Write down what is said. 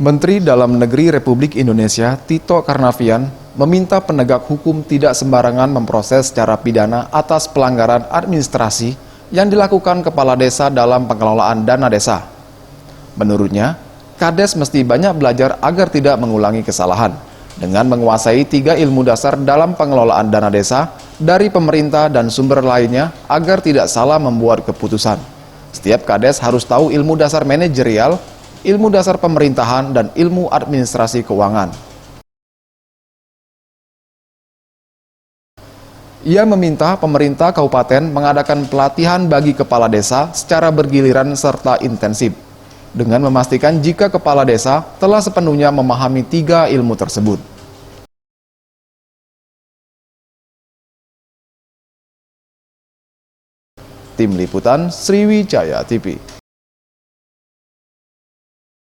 Menteri Dalam Negeri Republik Indonesia Tito Karnavian meminta penegak hukum tidak sembarangan memproses secara pidana atas pelanggaran administrasi yang dilakukan kepala desa dalam pengelolaan dana desa. Menurutnya, Kades mesti banyak belajar agar tidak mengulangi kesalahan dengan menguasai 3 ilmu dasar dalam pengelolaan dana desa dari pemerintah dan sumber lainnya agar tidak salah membuat keputusan. Setiap Kades harus tahu ilmu dasar manajerial, ilmu dasar pemerintahan, dan ilmu administrasi keuangan. Ia meminta pemerintah kabupaten mengadakan pelatihan bagi kepala desa secara bergiliran serta intensif, dengan memastikan jika kepala desa telah sepenuhnya memahami 3 ilmu tersebut. Tim Liputan Sriwijaya TV.